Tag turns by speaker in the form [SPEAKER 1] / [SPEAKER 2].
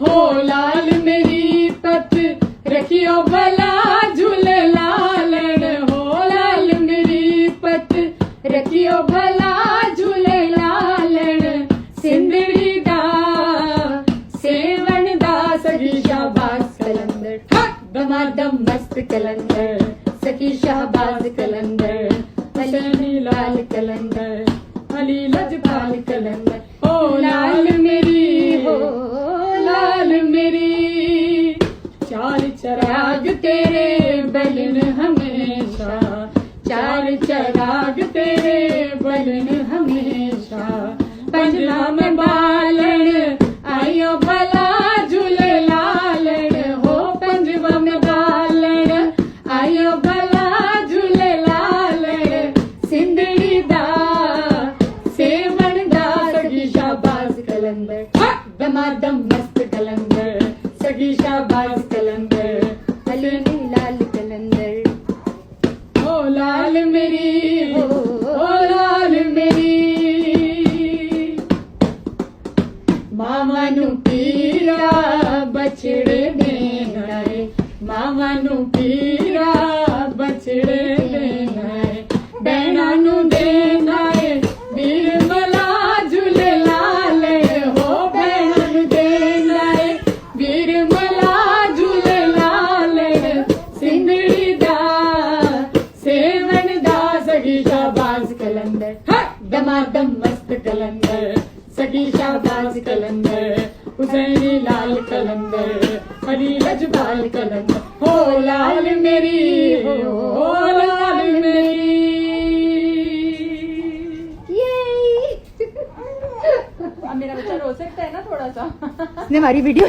[SPEAKER 1] हो लाल मेरी पत रखियो भला झूले लालण, हो लाल मेरी पत रखियो भला झूले लालण, सिंधड़ी दा सेवन दा सखी शाहबाज कलंदर, दमादम मस्त कलंदर, सखी शाहबाज कलंदर, अली लाल कलंदर, अली लजपाल कलंदर, हो लाल मेरी, हो लाल मेरी, चार चराग तेरे बलन हमेशा, चार चराग तेरे बलन हमेशा, पंजरा में बालन आयो भला झूले लालण, हो पंजरा में बालन आयो भला झूले लालण, सिंधड़ी दा सेवन दा सखी शाहबाज कलंदर, दमादम मस्त कलंदर, सखी शाहबाज कलंदर, अली लाल कलंदर, ओ लाल मेरी, ओ लाल मेरी, मामा नू पीरा बछड़े देना है, मामा नू पीरा बछड़े देना है, बहना नू देना है वीर मला झूले लालण, हो बहना नू देना है वीर मला झूले लालण, सिंधड़ी दा सेवन दा सखी शाहबाज कलंदर, दमादम मस्त कलंदर, सखी शाहबाज कलंदर, हुसैनी लाल कलंदर, अली लजपाल कलंदर, हो लाल मेरी, हो लाल मेरी।
[SPEAKER 2] अब मेरा बच्चा रो सकता है ना थोड़ा सा।
[SPEAKER 3] इसने हमारी वीडियो